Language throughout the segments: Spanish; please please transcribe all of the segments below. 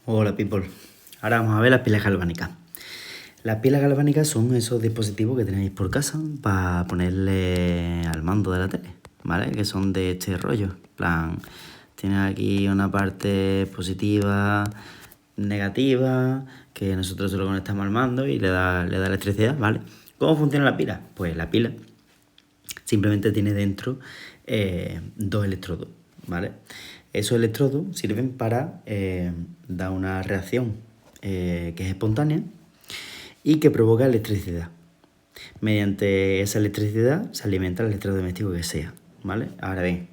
Hola people, ahora vamos a ver las pilas galvánicas. Las pilas galvánicas son esos dispositivos que tenéis por casa para ponerle al mando de la tele, ¿vale? Que son de este rollo, en plan, tiene aquí una parte positiva, negativa, que nosotros se lo conectamos al mando y le da electricidad, ¿vale? ¿Cómo funciona la pila? Pues la pila simplemente tiene dentro dos electrodos, ¿vale? Esos electrodos sirven para dar una reacción que es espontánea y que provoca electricidad. Mediante esa electricidad se alimenta el electrodoméstico que sea, ¿vale? Ahora bien,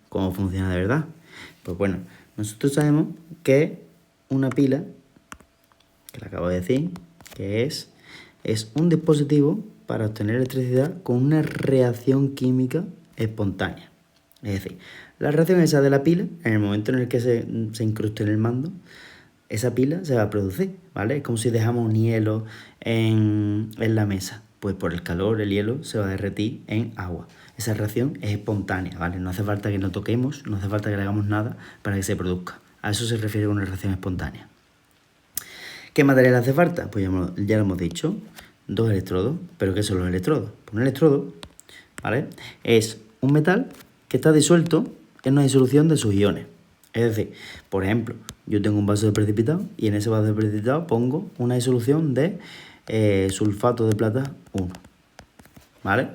¿cómo funciona de verdad? Pues bueno, nosotros sabemos que una pila, que la acabo de decir, que es un dispositivo para obtener electricidad con una reacción química espontánea. Es decir, la reacción esa de la pila, en el momento en el que se incruste en el mando, esa pila se va a producir, ¿vale? Es como si dejamos un hielo en la mesa. Pues por el calor el hielo se va a derretir en agua. Esa reacción es espontánea, ¿vale? No hace falta que lo toquemos, no hace falta que le hagamos nada para que se produzca. A eso se refiere una reacción espontánea. ¿Qué material hace falta? Pues ya lo hemos dicho, dos electrodos. ¿Pero qué son los electrodos? Pues un electrodo, ¿vale? Es un metal que está disuelto en una disolución de sus iones. Es decir, por ejemplo, yo tengo un vaso de precipitado y en ese vaso de precipitado pongo una disolución de sulfato de plata 1, ¿vale?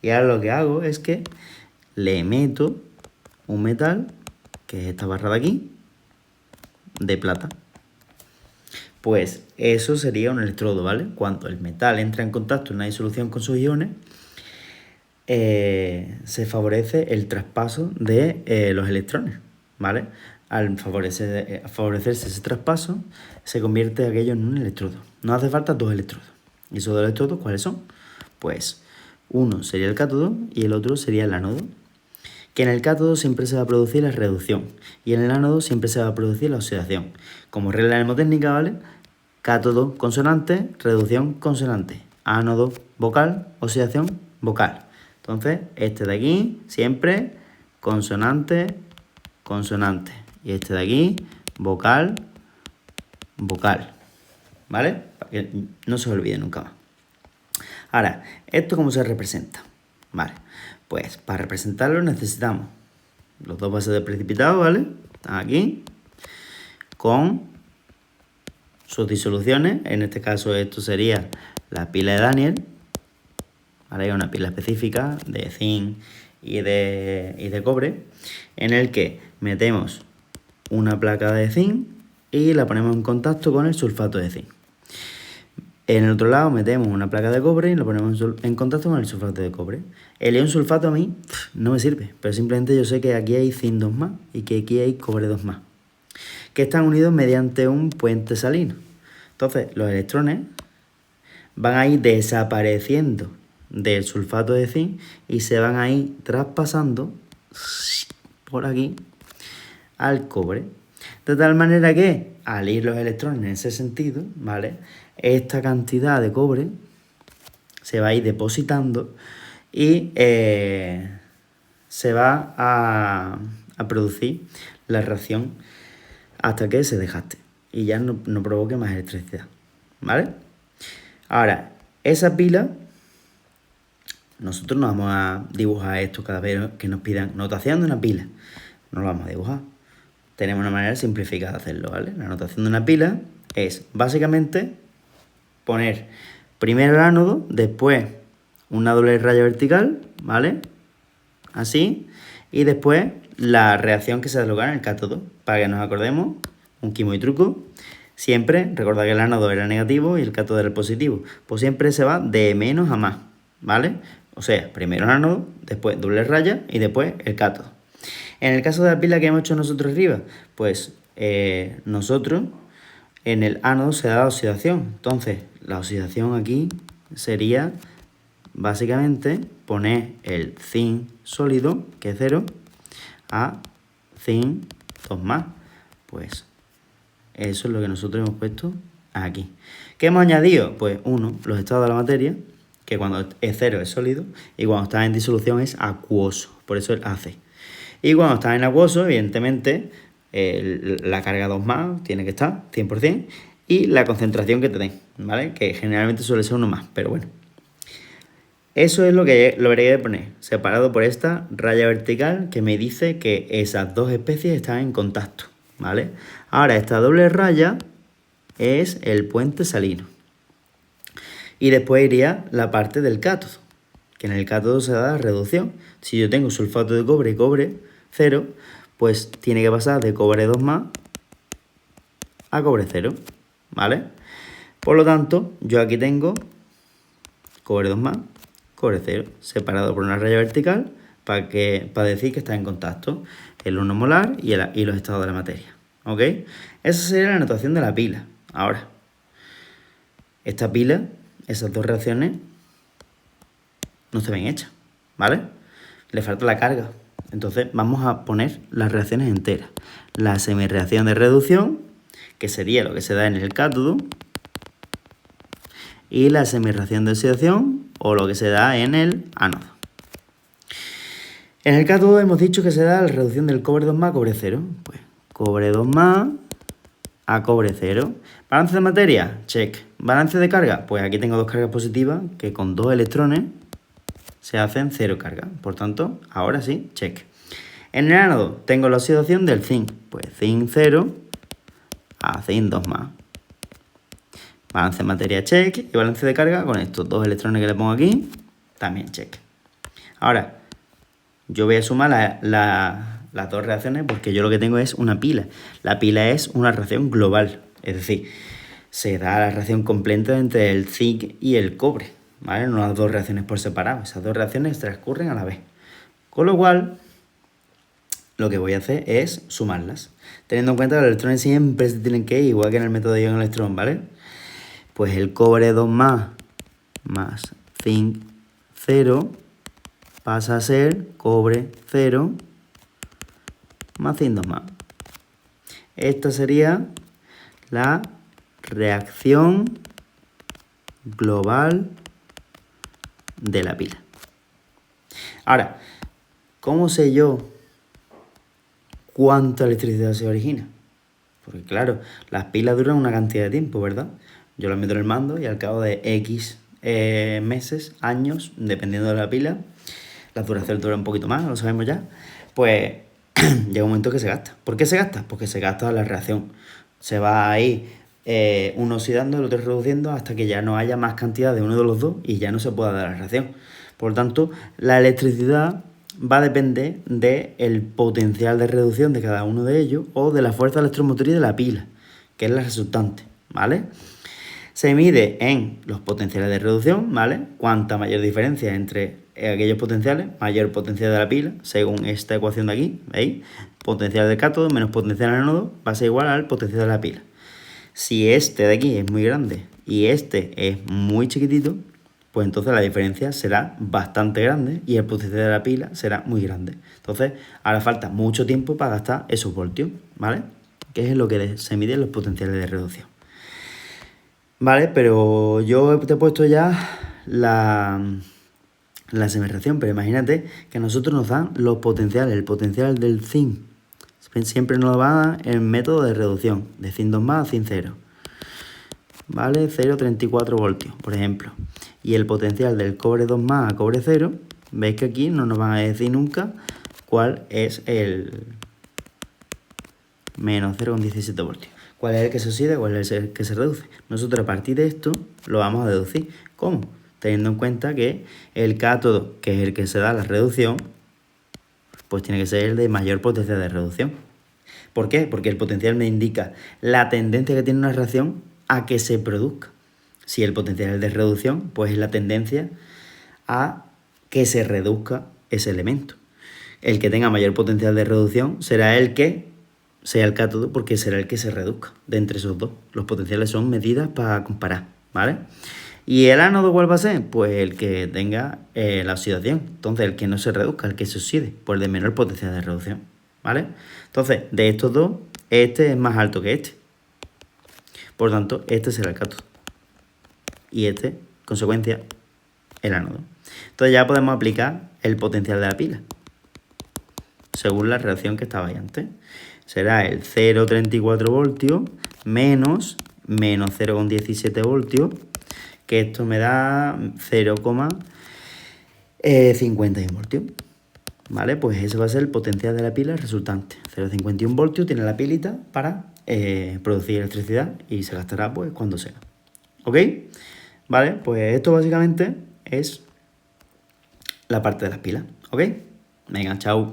Y ahora lo que hago es que le meto un metal, que es esta barra de aquí, de plata. Pues eso sería un electrodo, ¿vale? Cuando el metal entra en contacto en una disolución con sus iones, se favorece el traspaso de los electrones, ¿vale? Al favorecerse ese traspaso, se convierte aquello en un electrodo. No hace falta dos electrodos. ¿Y esos dos electrodos cuáles son? Pues uno sería el cátodo y el otro sería el ánodo. Que en el cátodo siempre se va a producir la reducción y en el ánodo siempre se va a producir la oxidación. Como regla mnemotécnica, ¿vale? Cátodo consonante, reducción consonante. Ánodo vocal, oxidación vocal. Entonces, este de aquí siempre consonante, consonante. Y este de aquí vocal, vocal. ¿Vale? Para que no se olvide nunca más. Ahora, ¿esto cómo se representa? Vale, pues para representarlo necesitamos los dos bases de precipitado, ¿vale? Están aquí, con sus disoluciones. En este caso esto sería la pila de Daniel, ¿vale? Hay una pila específica de zinc y de cobre, en el que metemos una placa de zinc y la ponemos en contacto con el sulfato de zinc. En el otro lado metemos una placa de cobre y lo ponemos en contacto con el sulfato de cobre. El ion sulfato a mí no me sirve, pero simplemente yo sé que aquí hay zinc 2 más y que aquí hay cobre 2 más, que están unidos mediante un puente salino. Entonces los electrones van a ir desapareciendo del sulfato de zinc y se van a ir traspasando por aquí al cobre. De tal manera que al ir los electrones en ese sentido, ¿vale? Esta cantidad de cobre se va a ir depositando y se va a producir la reacción hasta que se desgaste y ya no provoque más electricidad, ¿vale? Ahora, esa pila, nosotros no vamos a dibujar esto cada vez que nos pidan notación de una pila, no lo vamos a dibujar. Tenemos una manera simplificada de hacerlo, ¿vale? La notación de una pila es básicamente poner primero el ánodo, después una doble raya vertical, ¿vale? Así, y después la reacción que se da lugar en el cátodo. Para que nos acordemos, un quimo y truco, siempre, recordad que el ánodo era negativo y el cátodo era el positivo, pues siempre se va de menos a más, ¿vale? O sea, primero el ánodo, después doble raya y después el cátodo. En el caso de la pila que hemos hecho nosotros arriba, pues nosotros en el ánodo se da la oxidación. Entonces, la oxidación aquí sería básicamente poner el zinc sólido, que es 0, a zinc 2 más. Pues eso es lo que nosotros hemos puesto aquí. ¿Qué hemos añadido? Pues los estados de la materia, que cuando es 0 es sólido y cuando está en disolución es acuoso, por eso el AC. Y cuando está en acuoso, evidentemente, la carga 2+, tiene que estar 100%, y la concentración que te den, ¿vale? Que generalmente suele ser 1+, pero bueno. Eso es lo que lo debería de poner, separado por esta raya vertical que me dice que esas dos especies están en contacto, ¿vale? Ahora, esta doble raya es el puente salino. Y después iría la parte del cátodo, que en el cátodo se da la reducción. Si yo tengo sulfato de cobre y cobre 0, pues tiene que pasar de cobre 2+ a cobre 0, ¿vale? Por lo tanto, yo aquí tengo cobre 2+, cobre 0, separado por una raya vertical para decir que está en contacto el 1 molar y los estados de la materia, ¿ok? Esa sería la notación de la pila. Ahora, esta pila, esas dos reacciones, no se ven hechas, ¿vale? Le falta la carga. Entonces vamos a poner las reacciones enteras. La semirreacción de reducción, que sería lo que se da en el cátodo, y la semirreacción de oxidación, o lo que se da en el ánodo. En el cátodo hemos dicho que se da la reducción del cobre 2+ a cobre 0. Pues cobre 2+ a cobre 0. Balance de materia, check. Balance de carga, pues aquí tengo dos cargas positivas que con 2 electrones se hacen 0 carga. Por tanto, ahora sí, check. En el ánodo tengo la oxidación del zinc. Pues zinc 0 a zinc 2+. Balance de materia, check. Y balance de carga con estos 2 electrones que le pongo aquí, también check. Ahora, yo voy a sumar las dos reacciones porque yo lo que tengo es una pila. La pila es una reacción global. Es decir, se da la reacción completa entre el zinc y el cobre, ¿vale? No las dos reacciones por separado. Esas dos reacciones transcurren a la vez. Con lo cual, lo que voy a hacer es sumarlas. Teniendo en cuenta que los electrones siempre se tienen que ir, igual que en el método de ion-electrón, ¿vale? Pues el cobre 2+ más zinc 0 pasa a ser cobre 0 más zinc 2+. Esta sería la reacción global de la pila. Ahora, ¿cómo sé yo cuánta electricidad se origina? Porque claro, las pilas duran una cantidad de tiempo, ¿verdad? Yo las meto en el mando y al cabo de X meses, años, dependiendo de la pila, la duración dura un poquito más, lo sabemos ya, pues llega un momento que se gasta. ¿Por qué se gasta? Porque se gasta la reacción. Se va ahí uno oxidando, el otro reduciendo, hasta que ya no haya más cantidad de uno de los dos y ya no se pueda dar la reacción. Por lo tanto, la electricidad va a depender del potencial de reducción de cada uno de ellos o de la fuerza electromotriz de la pila, que es la resultante, ¿vale? Se mide en los potenciales de reducción, ¿vale? Cuanta mayor diferencia entre aquellos potenciales, mayor potencial de la pila, según esta ecuación de aquí, ¿veis? Potencial del cátodo menos potencial del ánodo va a ser igual al potencial de la pila. Si este de aquí es muy grande y este es muy chiquitito, pues entonces la diferencia será bastante grande y el potencial de la pila será muy grande. Entonces, ahora falta mucho tiempo para gastar esos voltios, ¿vale? Que es lo que se mide en los potenciales de reducción. Vale, pero yo te he puesto ya la semirreacción, pero imagínate que a nosotros nos dan los potenciales, el potencial del zinc. Siempre nos lo va a dar en método de reducción, de zinc 2+ a zinc 0. ¿Vale? 0,34 voltios, por ejemplo. Y el potencial del cobre 2+ a cobre 0, veis que aquí no nos van a decir nunca cuál es el menos 0,17 voltios. ¿Cuál es el que se oxida y cuál es el que se reduce? Nosotros a partir de esto lo vamos a deducir. ¿Cómo? Teniendo en cuenta que el cátodo, que es el que se da la reducción, pues tiene que ser el de mayor potencial de reducción. ¿Por qué? Porque el potencial me indica la tendencia que tiene una reacción a que se produzca. Si el potencial es de reducción, pues es la tendencia a que se reduzca ese elemento. El que tenga mayor potencial de reducción será el que sea el cátodo, porque será el que se reduzca de entre esos dos. Los potenciales son medidas para comparar, ¿vale? ¿Y el ánodo cuál va a ser? Pues el que tenga la oxidación. Entonces, el que no se reduzca, el que se oxide, pues el de menor potencial de reducción, ¿vale? Entonces, de estos dos, este es más alto que este. Por tanto, este será el cátodo. Y este, consecuencia, el ánodo. Entonces ya podemos aplicar el potencial de la pila, según la reacción que estaba ahí antes. será el 0,34 voltios menos 0,17 voltios, que esto me da 0,51 voltios. ¿Vale? Pues ese va a ser el potencial de la pila resultante. 0,51 voltios tiene la pilita para producir electricidad y se gastará pues cuando sea. ¿Ok? Vale, pues esto básicamente es la parte de las pilas. ¿Ok? Venga, chao.